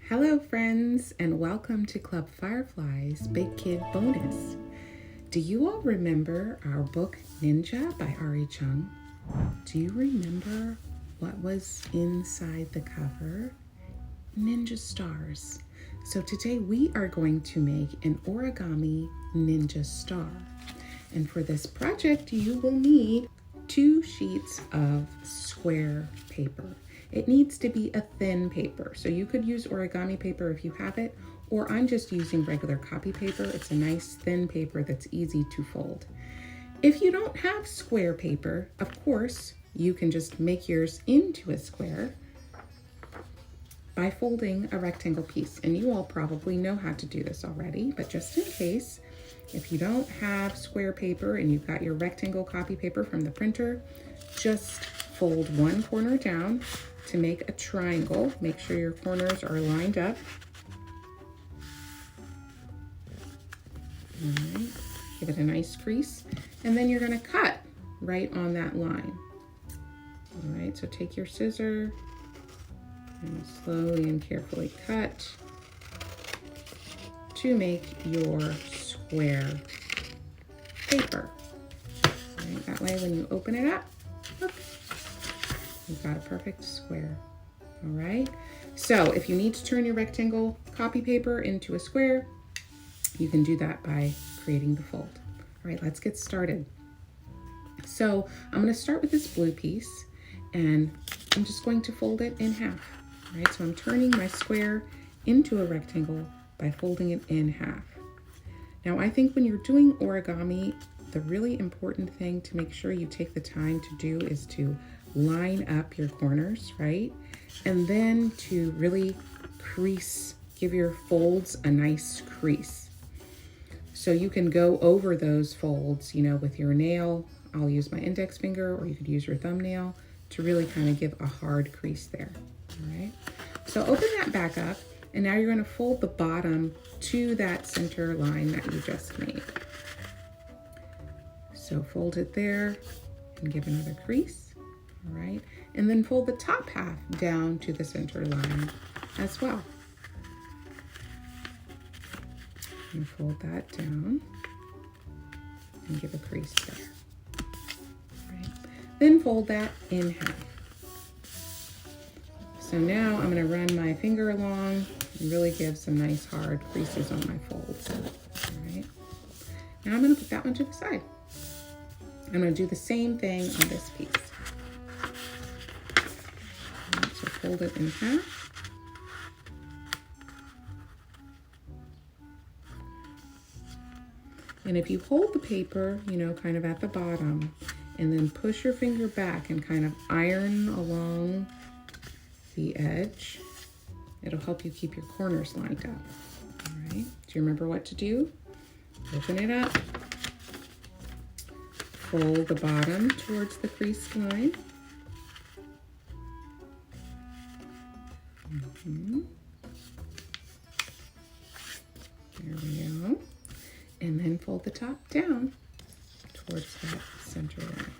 Hello friends, and welcome to Club Firefly's Big Kid Bonus. Do you all remember our book Ninja by Arree Chung? Do you remember what was inside the cover? Ninja stars. So today we are going to make an origami ninja star. And for this project, you will need 2 sheets of square paper. It needs to be a thin paper. So you could use origami paper if you have it, or I'm just using regular copy paper. It's a nice thin paper that's easy to fold. If you don't have square paper, of course, you can just make yours into a square by folding a rectangle piece. And you all probably know how to do this already, but just in case, if you don't have square paper and you've got your rectangle copy paper from the printer, just fold one corner down to make a triangle. Make sure your corners are lined up. All right, give it a nice crease, and then you're gonna cut right on that line. All right, so take your scissor and slowly and carefully cut to make your square paper. All right, that way when you open it up, look, you've got a perfect square. All right, so if you need to turn your rectangle copy paper into a square, you can do that by creating the fold. All right, let's get started. So I'm going to start with this blue piece, and I'm just going to fold it in half. All right, so I'm turning my square into a rectangle by folding it in half. Now, I think when you're doing origami, the really important thing to make sure you take the time to do is to line up your corners, right? And then to really crease, give your folds a nice crease. So you can go over those folds, you know, with your nail. I'll use my index finger, or you could use your thumbnail to really kind of give a hard crease there, all right? So open that back up, and now you're gonna fold the bottom to that center line that you just made. So fold it there and give another crease. All right, and then fold the top half down to the center line as well. And fold that down and give a crease there. All right, then fold that in half. So now I'm going to run my finger along and really give some nice hard creases on my folds. All right, now I'm going to put that one to the side. I'm going to do the same thing on this piece. So fold it in half. And if you hold the paper, you know, kind of at the bottom, and then push your finger back and kind of iron along the edge, it'll help you keep your corners lined up. All right, do you remember what to do? Open it up. Fold the bottom towards the crease line. There we go. And then fold the top down towards that center line.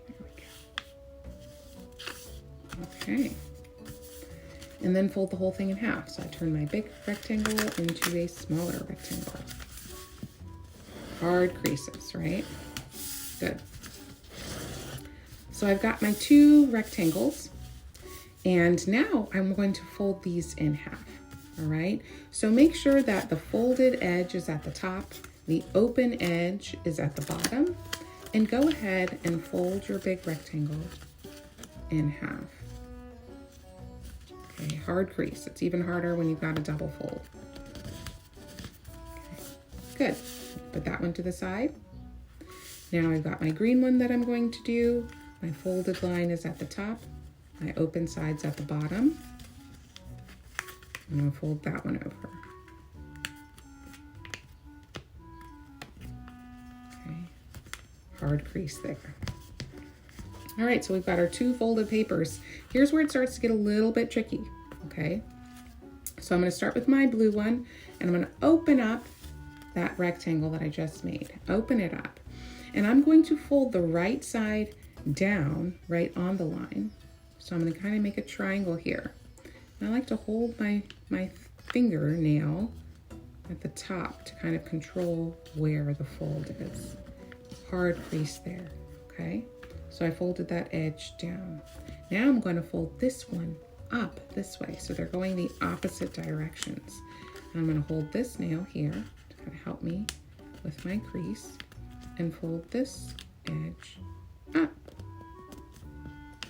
There we go. Okay. And then fold the whole thing in half. So I turn my big rectangle into a smaller rectangle. Hard creases, right? Good. So I've got my 2 rectangles. And now I'm going to fold these in half, all right? So make sure that the folded edge is at the top, the open edge is at the bottom, and go ahead and fold your big rectangle in half. Okay, hard crease. It's even harder when you've got a double fold. Okay, good. Put that one to the side. Now I've got my green one that I'm going to do. My folded line is at the top. My open side's at the bottom. I'm gonna fold that one over. Okay, hard crease there. All right, so we've got our 2 folded papers. Here's where it starts to get a little bit tricky, okay? So I'm gonna start with my blue one, and I'm gonna open up that rectangle that I just made. Open it up. And I'm going to fold the right side down right on the line. So I'm going to kind of make a triangle here. I like to hold my fingernail at the top to kind of control where the fold is. Hard crease there, okay? So I folded that edge down. Now I'm going to fold this one up this way. So they're going the opposite directions. And I'm going to hold this nail here to kind of help me with my crease and fold this edge up.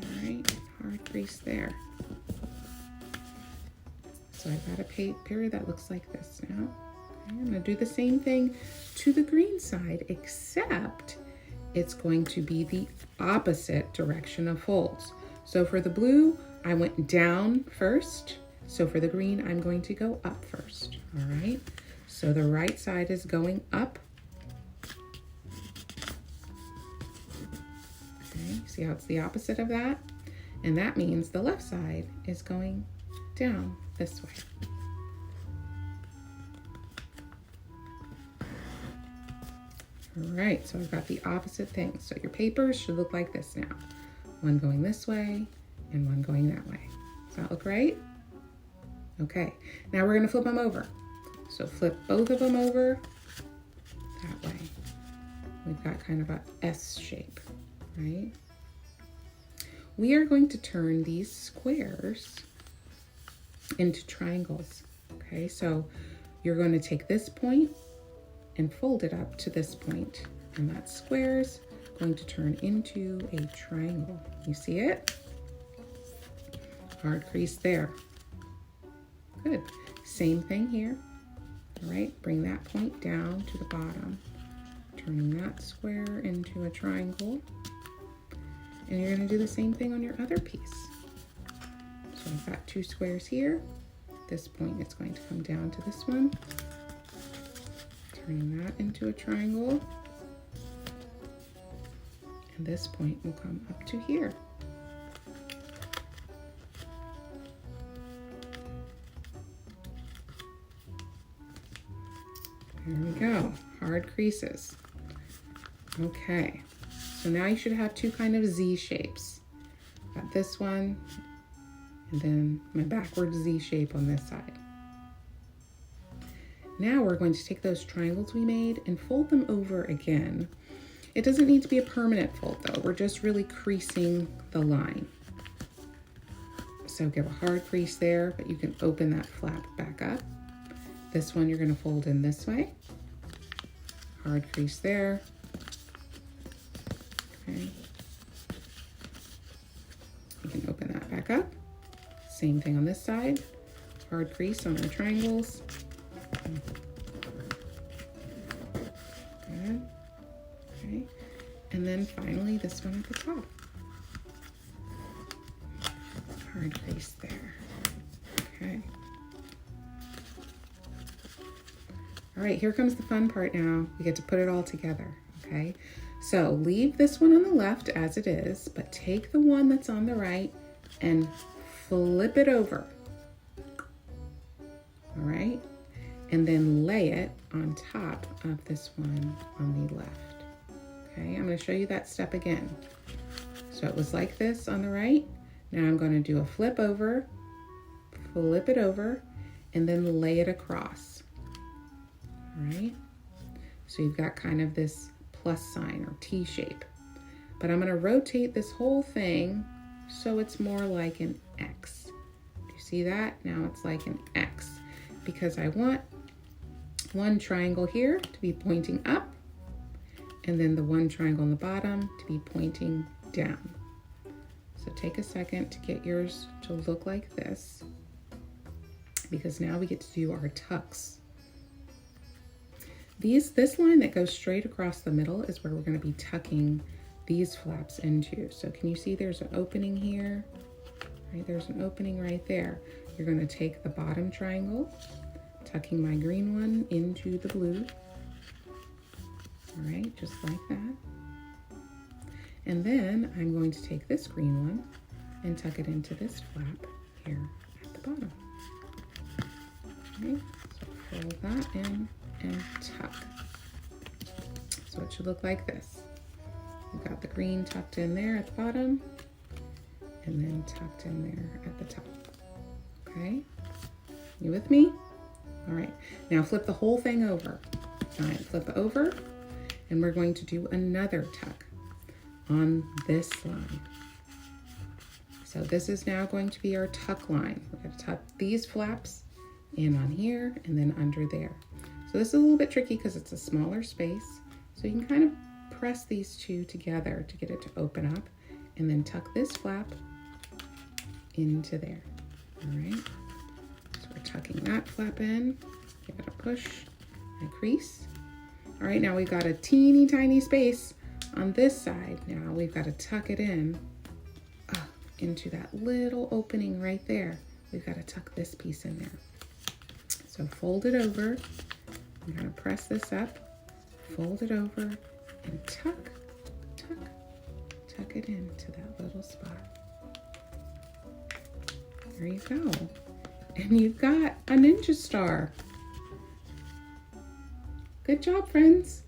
All right, hard crease there. So I've got a paper that looks like this now. Okay, I'm going to do the same thing to the green side, except it's going to be the opposite direction of folds. So for the blue, I went down first. So for the green, I'm going to go up first. All right, so the right side is going up. Okay, see how it's the opposite of that? And that means the left side is going down this way. All right, so I've got the opposite thing. So your papers should look like this now. One going this way and one going that way. Does that look right? Okay, now we're gonna flip them over. So flip both of them over that way. We've got kind of a S shape, right? We are going to turn these squares into triangles. Okay, so you're going to take this point and fold it up to this point, and that square is going to turn into a triangle. You see it? Hard crease there. Good. Same thing here. All right, bring that point down to the bottom, turning that square into a triangle. And you're going to do the same thing on your other piece. So I've got two squares here. This point is going to come down to this one, turning that into a triangle. And this point will come up to here. There we go, hard creases. Okay, so now you should have two kind of Z shapes. Got this one, and then my backward Z shape on this side. Now we're going to take those triangles we made and fold them over again. It doesn't need to be a permanent fold though, we're just really creasing the line. So give a hard crease there, but you can open that flap back up. This one you're going to fold in this way. Hard crease there. Okay. You can open that back up. Same thing on this side. Hard crease on our triangles. Good. Okay. And then finally this one at the top. Hard crease there. Okay. All right, here comes the fun part now. We get to put it all together, okay? So leave this one on the left as it is, but take the one that's on the right and flip it over. All right? And then lay it on top of this one on the left. Okay, I'm gonna show you that step again. So it was like this on the right. Now I'm gonna do a flip over, flip it over, and then lay it across. All right, so you've got kind of this plus sign or T shape, but I'm going to rotate this whole thing so it's more like an X. Do you see that? Now it's like an X because I want one triangle here to be pointing up and then the one triangle on the bottom to be pointing down. So take a second to get yours to look like this, because now we get to do our tucks. This line that goes straight across the middle is where we're going to be tucking these flaps into. So can you see there's an opening here? Right, there's an opening right there. You're going to take the bottom triangle, tucking my green one into the blue. All right, just like that. And then I'm going to take this green one and tuck it into this flap here at the bottom. Okay, so fold that in and tuck. So it should look like this. You've got the green tucked in there at the bottom and then tucked in there at the top. Okay, you with me? All right, now flip the whole thing over. All right, flip over, and we're going to do another tuck on this line. So this is now going to be our tuck line. We're going to tuck these flaps in on here and then under there. So this is a little bit tricky because it's a smaller space. So you can kind of press these two together to get it to open up, and then tuck this flap into there. All right, so we're tucking that flap in, give it a push and crease. All right, now we've got a teeny tiny space on this side. Now we've got to tuck it in into that little opening right there. We've got to tuck this piece in there. So fold it over. I'm going to press this up, fold it over, and tuck it into that little spot. There you go. And you've got a ninja star. Good job, friends.